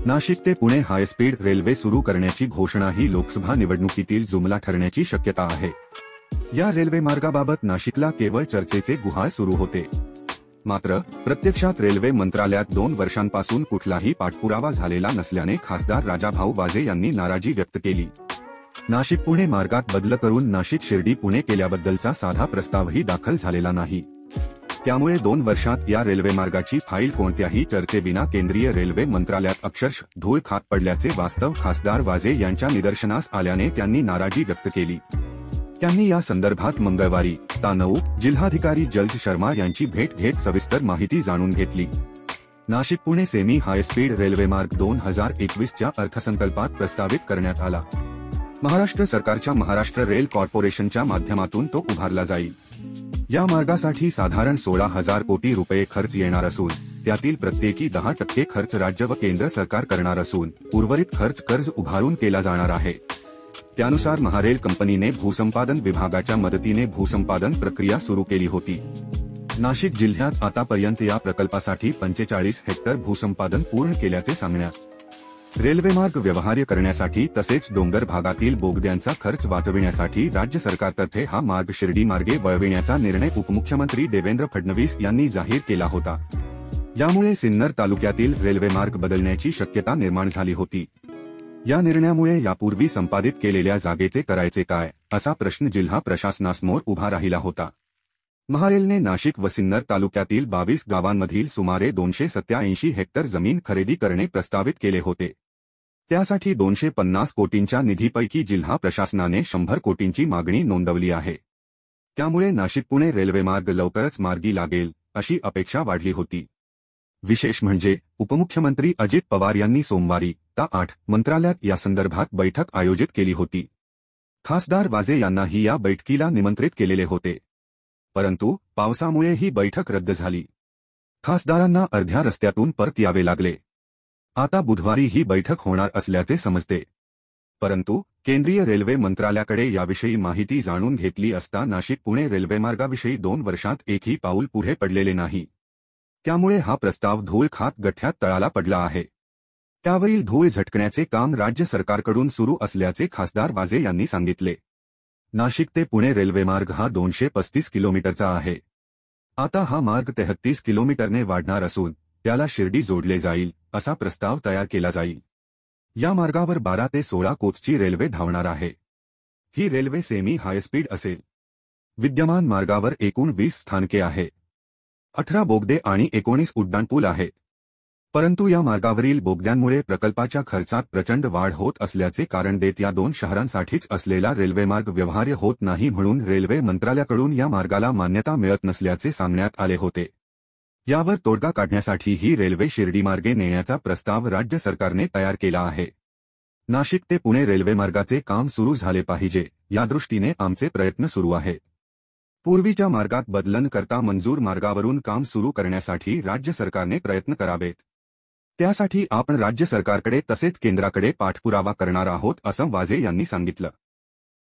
नाशिक ते Pune high speed railway सुरू करण्याची घोषणा ही लोकसभा निवडणुकीतील जुमला ठरण्याची शक्यता आहे। या रेल्वे मार्गाबाबत नाशिकला केवळ चर्चेचे गुहाळ सुरू होते। मात्र प्रत्यक्षात रेल्वे मंत्रालयात 2 वर्षांपासून कुठलाही पाठपुरावा झालेला नसल्याने खासदार राजाभाऊ वाजे यांनी नाराजी व्यक्त केली। नाशिक पुणे मार्गात बदल करून नाशिक शिर्डी पुणे केल्याबद्दलचा साधा प्रस्तावही दाखल झालेला नाही। त्यामुळे 2 वर्षात या रेल्वे मार्गाची फाईल कोणत्याही चर्चेविना केंद्रीय रेल्वे मंत्रालयात अक्षरशः धूळ खात पडल्याचे वास्तव खासदार वाजे यांच्या निदर्शनास आल्याने त्यांनी नाराजी व्यक्त केली। त्यांनी या संदर्भात मंगळवारी ता9 जिल्हाधिकारी जल्ज शर्मा यांची भेट घेत सविस्तर माहिती जाणून घेतली। Nashik Pune semi high speed railway मार्ग 2021च्या अर्थसंकल्पात प्रस्तावित करण्यात आला। महाराष्ट्र सरकारच्या महाराष्ट्र रेल कॉर्पोरेशनच्या माध्यमातून तो उभारला जाईल। या मार्गासाठी साधारण 16,000 कोटी रुपये खर्च येणार असून त्यातील प्रत्येकी 10% खर्च राज्य व केंद्र सरकार करणार असून उर्वरित खर्च कर्ज उभारून केला जाणार आहे। त्यानुसार महारेल कंपनीने भूसंपादन विभागाच्या मदतीने भूसंपादन प्रक्रिया सुरू केली होती। नाशिक जिल्ह्यात आतापर्यंत या प्रकल्पासाठी 45 हेक्टर भूसंपादन पूर्ण केल्याचे सांगण्यात। रेल्वे मार्ग व्यवहार्य करण्यासाठी तसेच डोंगर भागातील बोगद्यांचा खर्च वाचविण्यासाठी राज्य सरकारतर्फे हा मार्ग शिर्डी मार्गे वळविण्याचा निर्णय उपमुख्यमंत्री देवेंद्र फडणवीस यांनी जाहीर केला होता। यामुळे सिन्नर तालुक्यातील रेल्वे मार्ग बदलण्याची शक्यता निर्माण झाली होती। या निर्णयामुळे यापूर्वी संपादित केलेल्या जागेचे करायचे काय असा प्रश्न जिल्हा प्रशासनासमोर उभा राहिला होता। महारेलने नाशिक व सिन्नर तालुक्यातील 22 गावांमधील सुमारे 287 हेक्टर जमीन खरेदी करणे प्रस्तावित केले होते। त्यासाठी 250 कोटींच्या निधीपैकी जिल्हा प्रशासनाने 100 कोटींची मागणी नोंदवली आहे। त्यामुळे नाशिक पुणे रेल्वे मार्ग लवकरच मार्गी लागेल अशी अपेक्षा वाढली होती। विशेष म्हणजे उपमुख्यमंत्री अजित पवार यांनी सोमवारी ता8 मंत्रालयात यासंदर्भात बैठक आयोजित केली होती। खासदार वाजे यांनाही या बैठकीला निमंत्रित केलेले होते, परंतु पावसामुळे ही बैठक रद्द झाली। खासदारांना अर्ध्या रस्त्यातून परत यावे लागले। आता बुधवारी ही बैठक होणार असल्याचे समजते, परंतु केंद्रीय रेल्वे मंत्रालयाकडे याविषयी माहिती जाणून घेतली असता नाशिक पुणे रेल्वे मार्गाविषयी 2 वर्षात एकही पाऊल पुढे पडलेले नाही। त्यामुळे हा प्रस्ताव धूळ खात गठ्ठ्यात तळाला पडला आहे। त्यावरील धूळ झटकण्याचे काम राज्य सरकारकडून सुरू असल्याचे खासदार वाजे यांनी सांगितले। नाशिक ते पुणे रेल्वे मार्ग हा 235 किलोमीटरचा आहे। आता हा मार्ग 33 किलोमीटरने वाढणार असून त्याला शिर्डी जोडले जाईल असा प्रस्ताव तयार केला जाईल। या मार्गावर 12 ते 16 कोचची रेल्वे धावणार आहे। ही रेल्वे सेमी हायस्पीड असेल। विद्यमान मार्गावर एकूण 20 स्थानके आहेत, 18 बोगदे आणि 19 उड्डाणपूल आहेत। परंतु या मार्गावरील बोगद्यांमुळे प्रकल्पाच्या खर्चात प्रचंड वाढ होत असल्याचे कारण देत या 2 शहरांसाठीच असलेला रेल्वेमार्ग व्यवहार्य होत नाही, म्हणून रेल्वे मंत्रालयाकडून या मार्गाला मान्यता मिळत नसल्याचे सांगण्यात आले होते। यावर तोडगा काढण्यासाठी ही रेल्वे शिर्डी मार्गे नेण्याचा प्रस्ताव राज्य सरकारने तयार केला आहे। नाशिक ते पुणे रेल्वे मार्गाचे काम सुरू झाले पाहिजे यादृष्टीने आमचे प्रयत्न सुरू आहेत। पूर्वीच्या मार्गात बदल न करता मंजूर मार्गावरून काम सुरू करण्यासाठी राज्य सरकारने प्रयत्न करावेत। त्यासाठी आपण राज्य सरकारकडे तसेच केंद्राकडे पाठपुरावा करणार आहोत असं वाजे यांनी सांगितलं।